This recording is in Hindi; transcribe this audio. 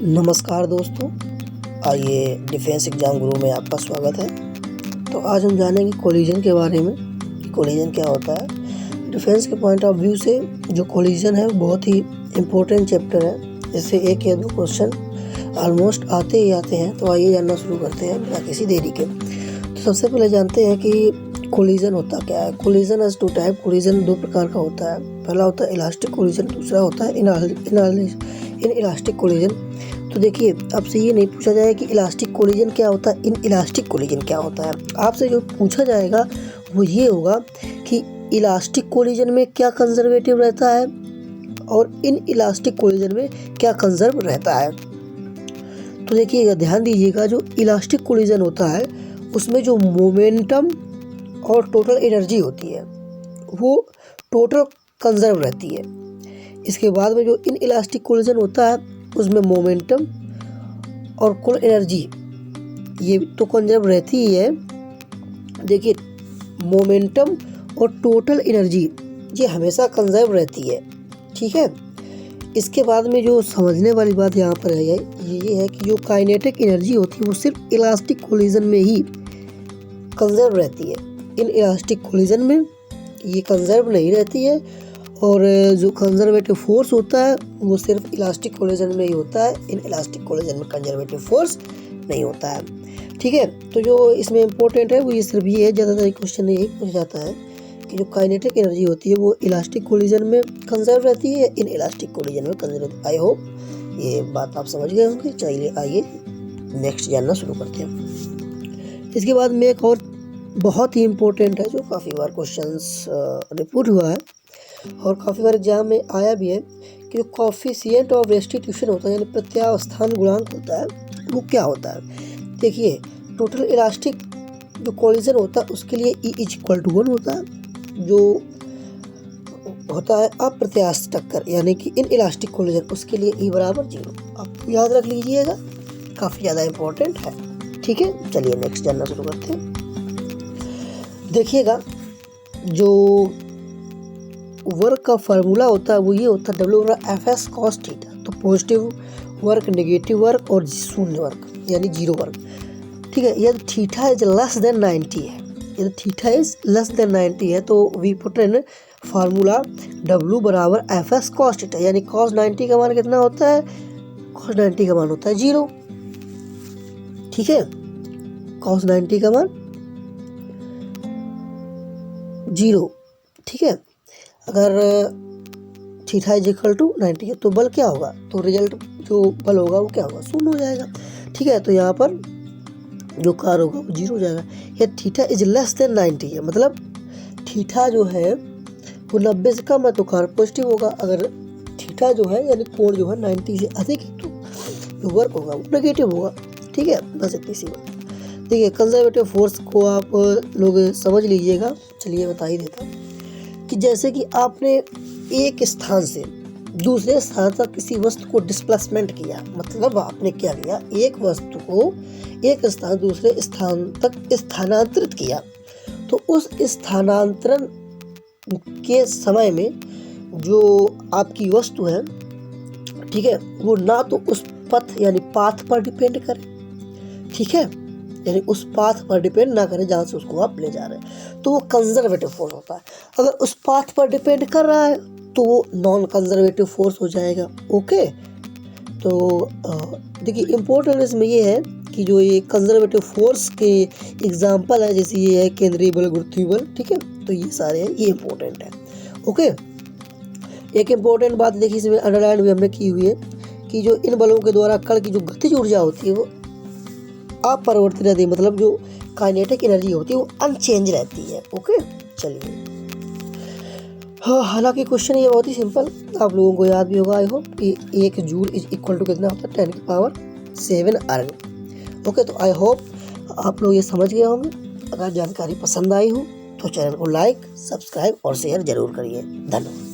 नमस्कार दोस्तों, आइए डिफेंस एग्ज़ाम गुरु में आपका स्वागत है। तो आज हम जानेंगे कोलिजन के बारे में कि कोलिजन क्या होता है। डिफेंस के पॉइंट ऑफ व्यू से जो कोलिजन है बहुत ही इम्पोर्टेंट चैप्टर है। इससे एक या दो क्वेश्चन ऑलमोस्ट आते ही आते हैं। तो आइए जानना शुरू करते हैं बिना किसी देरी के। तो सबसे पहले जानते हैं कि कोलिजन होता क्या है। Collision has two type. Collision दो प्रकार का होता है। पहला होता है इलास्टिक कोलिजन, दूसरा होता है इन इलास्टिक कोलिजन। तो देखिए, आपसे ये नहीं पूछा जाए कि इलास्टिक कोलिजन क्या होता है, इन इलास्टिक कोलिजन क्या होता है। आपसे जो पूछा जाएगा वो ये होगा कि इलास्टिक कोलिजन में क्या कंजर्वेटिव रहता है और इन इलास्टिक कोलिजन में क्या कंजर्व रहता है। तो देखिएगा, ध्यान दीजिएगा, जो इलास्टिक कोलिजन होता है उसमें जो मोमेंटम और टोटल एनर्जी होती है वो टोटल कंजर्व रहती है। इसके बाद में जो इन इलास्टिक कोलिजन होता है उसमें मोमेंटम और कुल एनर्जी ये तो कंजर्व रहती ही है। देखिए, मोमेंटम और टोटल एनर्जी ये हमेशा कंजर्व रहती है, ठीक है। इसके बाद में जो समझने वाली बात यहाँ पर है ये है कि जो काइनेटिक एनर्जी होती है वो सिर्फ इलास्टिक कोलिजन में ही कंजर्व रहती है। इन इलास्टिक कोलिजन में ये कंजर्व नहीं रहती है। और जो कंजर्वेटिव फोर्स होता है वो सिर्फ इलास्टिक कोलिजन में ही होता है। इन इलास्टिक कोलिजन में कंजर्वेटिव फोर्स नहीं होता है, ठीक है। तो जो इसमें इम्पोर्टेंट है वो ये सिर्फ ये है, ज़्यादातर क्वेश्चन यही पूछा जाता है कि जो काइनेटिक एनर्जी होती है वो इलास्टिक कोलिजन में कंजर्व रहती है, इन इलास्टिक कोलिजन में कंजर्व रहती है। आई होप ये बात आप समझ गए होंगे। चलिए आइए नेक्स्ट जानना शुरू करते हैं। इसके बाद में एक और बहुत ही इम्पोर्टेंट है जो काफ़ी बार क्वेश्चंस रिपोर्ट हुआ है और काफ़ी बार एग्जाम में आया भी है कि जो कोएफिशिएंट ऑफ रेस्टिट्यूशन होता है यानी प्रत्यावस्थान गुणांक होता है वो क्या होता है। देखिए, टोटल इलास्टिक जो कोलिजन होता है उसके लिए E = 1 होता है। जो होता है अप्रत्यास्थ टक्कर यानी कि इन इलास्टिक कोलिजन उसके लिए E = 0। आप याद रख लीजिएगा, काफ़ी ज़्यादा इम्पोर्टेंट है, ठीक है। चलिए नेक्स्ट जानना शुरू करते हैं। देखिएगा, जो वर्क का फार्मूला होता है वो ये होता है W/Fs cos थीटा। तो पॉजिटिव वर्क, नेगेटिव वर्क और शून्य वर्क यानी जीरो वर्क, ठीक है। यदि थीटा इज लेस देन 90 है, यदि थीटा इज लेस देन 90 है तो we put in formula W/Fs cos theta यानी cos 90 का मान कितना होता है, cos 90 का मान होता है 0, ठीक है। cos 90 का मान 0, ठीक है। अगर थीटा इज इक्वल टू 90 है तो बल क्या होगा, तो रिजल्ट जो बल होगा वो क्या होगा, शून्य हो जाएगा, ठीक है। तो यहाँ पर जो कार होगा वो 0 हो जाएगा। या थीटा इज लेस देन 90 है, मतलब थीटा जो है वो 90 से कम है तो कार पॉजिटिव होगा। अगर थीटा जो है यानी कोण जो है 90 से अधिक है तो जो वर्क होगा वो नेगेटिव होगा, ठीक है। बस इतनी सी बात। देखिए, कंजर्वेटिव फोर्स को आप लोग समझ लीजिएगा। चलिए बता ही देता हूँ कि जैसे कि आपने एक स्थान से दूसरे स्थान तक किसी वस्तु को डिस्प्लेसमेंट किया, मतलब आपने क्या किया, एक वस्तु को एक स्थान दूसरे स्थान तक स्थानांतरित किया। तो उस स्थानांतरण के समय में जो आपकी वस्तु है, ठीक है, वो ना तो उस पथ यानी पाथ पर डिपेंड करे, ठीक है, यानी उस पाथ पर डिपेंड ना करे जहाँ से उसको आप ले जा रहे हैं, तो वो कंजर्वेटिव फोर्स होता है। अगर उस पाथ पर डिपेंड कर रहा है तो वो नॉन कंजर्वेटिव फोर्स हो जाएगा, ओके। तो देखिए, इम्पोर्टेंट इसमें ये है कि जो ये कंजर्वेटिव फोर्स के एग्जाम्पल है, जैसे ये है केंद्रीय बल, गुरुत्वीय बल, ठीक है। तो ये सारे हैं, ये इम्पोर्टेंट है, ओके। एक इम्पोर्टेंट बात देखिए, इसमें अंडरलाइन भी हमने की हुई है कि जो इन बलों के द्वारा कण की जो गतिज ऊर्जा होती है वो अपरिवर्तित रहती है, मतलब जो काइनेटिक एनर्जी होती है वो अनचेंज रहती है, ओके। चलिए, हाँ, हालांकि क्वेश्चन ये बहुत ही सिंपल आप लोगों को याद भी होगा। आई होप कि 1 जूल इज इक्वल टू कितना होता है, 10⁻7 अर्ग, ओके। तो आई होप आप लोग ये समझ गए होंगे। अगर जानकारी पसंद आई हो तो चैनल को लाइक, सब्सक्राइब और शेयर जरूर करिए। धन्यवाद।